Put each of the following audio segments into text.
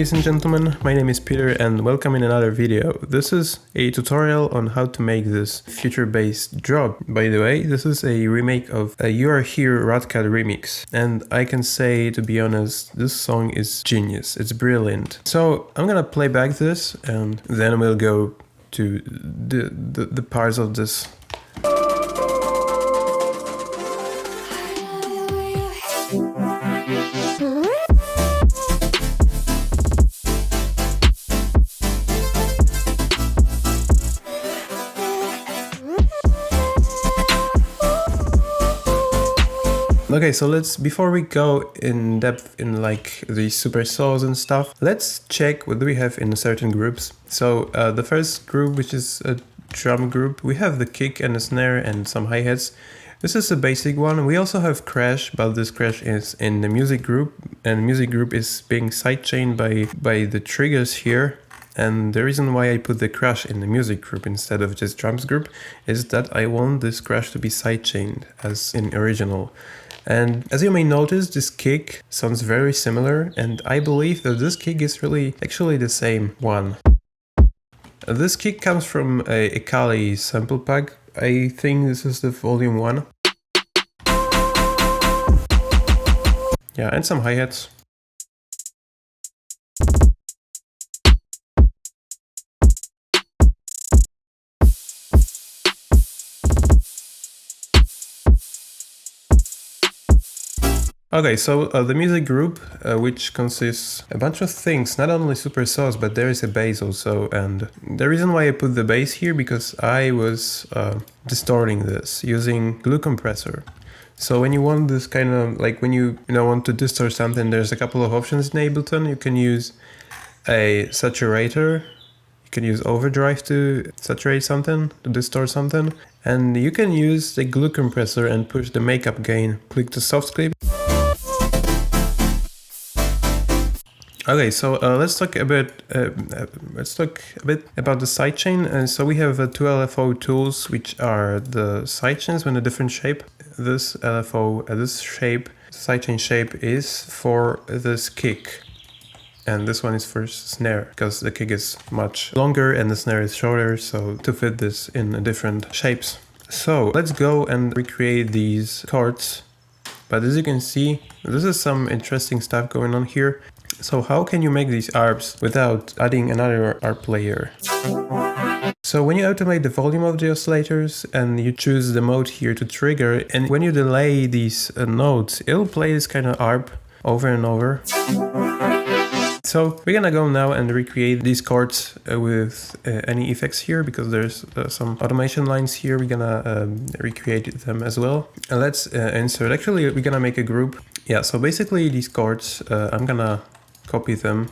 ladies and gentlemen, my name is Peter and welcome in another video. This is a tutorial on how to make this future-based drop. By the way, this is a remake of a You Are Here Radcat remix. And I can say, to be honest, this song is genius. It's brilliant. So I'm gonna play back this and then we'll go to the parts of this. Okay, so before we go in depth in like the Supersaws and stuff, let's check what do we have in certain groups. So the first group, which is a drum group, we have the kick and the snare and some hi-hats. This is a basic one. We also have crash, but this crash is in the music group, and the music group is being sidechained by the triggers here. And the reason why I put the crash in the music group instead of just drums group is that I want this crash to be sidechained as in original. And as you may notice, this kick sounds very similar, and I believe that this kick is really actually the same one. This kick comes from a Kali sample pack. I think this is the volume 1. Yeah, and some hi-hats. Okay, so the music group, which consists a bunch of things, not only Supersaws, but there is a bass also. And the reason why I put the bass here, because I was distorting this using glue compressor. So when you want this kind of, like when you want to distort something, there's a couple of options in Ableton. You can use a saturator, you can use overdrive to saturate something, to distort something. And you can use the glue compressor and push the makeup gain. Click the soft clip. Okay, so let's talk a bit about the sidechain. So we have two LFO tools, which are the sidechains with a different shape. This LFO, this shape, sidechain shape, is for this kick, and this one is for snare because the kick is much longer and the snare is shorter. So to fit this in different shapes. So let's go and recreate these chords. But as you can see, this is some interesting stuff going on here. So how can you make these ARPs without adding another ARP layer? So when you automate the volume of the oscillators and you choose the mode here to trigger, and when you delay these notes, it'll play this kind of ARP over and over. So we're gonna go now and recreate these chords with any effects here, because there's some automation lines here. We're gonna recreate them as well. Let's insert, actually we're gonna make a group. Yeah, so basically these chords, I'm gonna copy them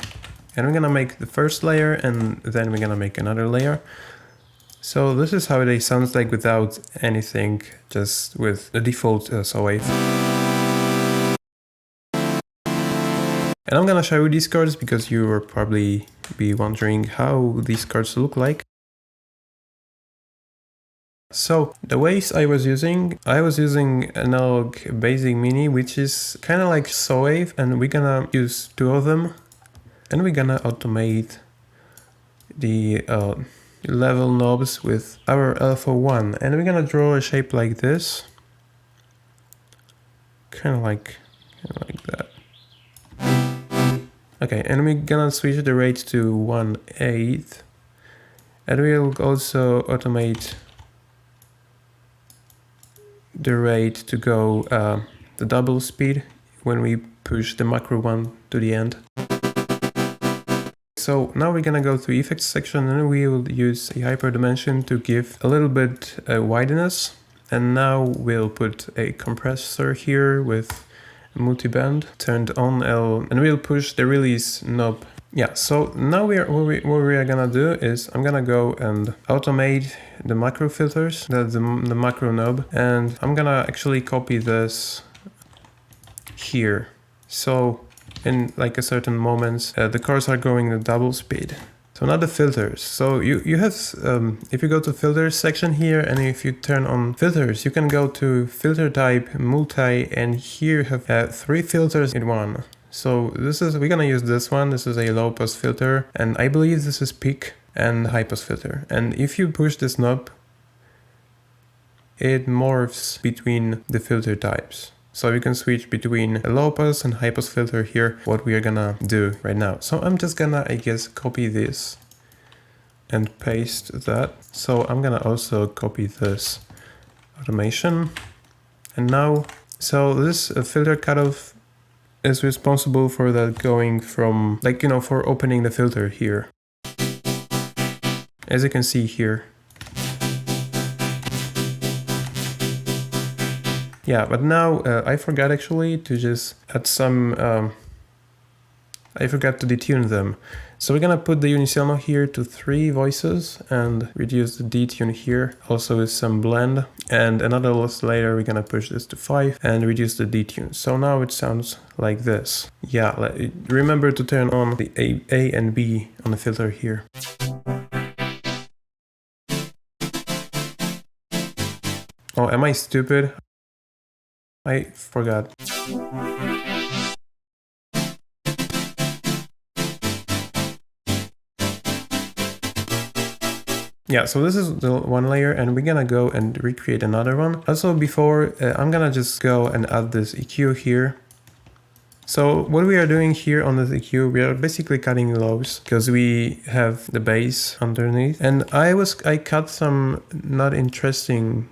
and we're gonna make the first layer and then we're gonna make another layer. So this is how they sound like without anything, just with the default saw wave. And I'm gonna show you these chords because you will probably be wondering how these chords look like. So the waves I was using analog basic mini, which is kind of like saw wave, and we're gonna use two of them, and we're gonna automate the level knobs with our LFO1, and we're gonna draw a shape like this, kind of like that. Okay, and we're gonna switch the rate to 1/8, and we'll also automate the rate to go the double speed when we push the macro one to the end. So now we're gonna go to effects section and we will use a hyperdimension to give a little bit wideness. And now we'll put a compressor here with multiband turned on L, and we'll push the release knob. Yeah, so now what we are gonna do is I'm gonna go and automate the macro filters, the macro knob, and I'm gonna actually copy this here. So in like a certain moments, the chords are going at double speed. So now the filters. So you have, if you go to filters section here, and if you turn on filters, you can go to filter type, multi, and here you have 3 filters in one. So we're gonna use this one. This is a low pass filter, and I believe this is peak and high pass filter. And if you push this knob, it morphs between the filter types. So we can switch between a low pass and high pass filter here, what we are gonna do right now. So I'm just gonna, I guess, copy this and paste that. So I'm gonna also copy this automation. And now, so this filter cutoff is responsible for that going from, like, you know, for opening the filter here. As you can see here. Yeah, but now I forgot actually to just add some, I forgot to detune them. So we're gonna put the unisono here to 3 voices and reduce the detune here, also with some blend. And another oscillator, we're gonna push this to 5 and reduce the detune. So now it sounds like this. Yeah, remember to turn on the A and B on the filter here. Oh, am I stupid? I forgot. Yeah, so this is the one layer, and we're gonna go and recreate another one. Also before, I'm gonna just go and add this EQ here. So what we are doing here on this EQ, we are basically cutting lows because we have the bass underneath. And I cut some not interesting,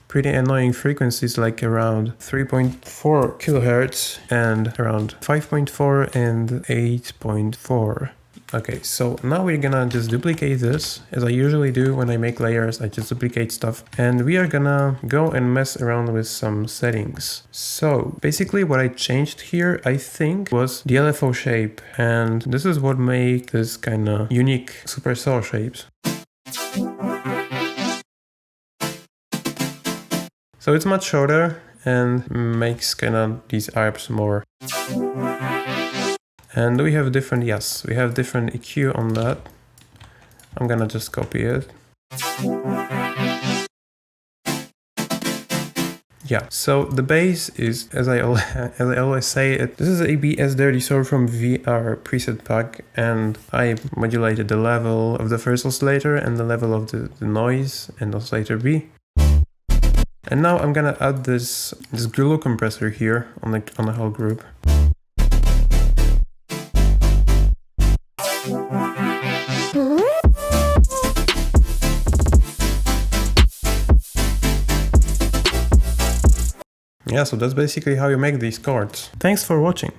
pretty annoying frequencies, like around 3.4 kilohertz and around 5.4 and 8.4. Okay, so now we're gonna just duplicate this, as I usually do when I make layers. I just duplicate stuff, and we are gonna go and mess around with some settings. So basically what I changed here, I think, was the LFO shape, and this is what makes this kind of unique Supersaw shapes. So it's much shorter and makes kind of these arps more. And we have different, yes, we have different EQ on that. I'm gonna just copy it. Yeah, so the bass is, as I always say, this is a BS30 from VR preset pack, and I modulated the level of the first oscillator and the level of the noise and oscillator B. And now I'm gonna add this DROELOE compressor here on the whole group. Yeah, so that's basically how you make these chords. Thanks for watching.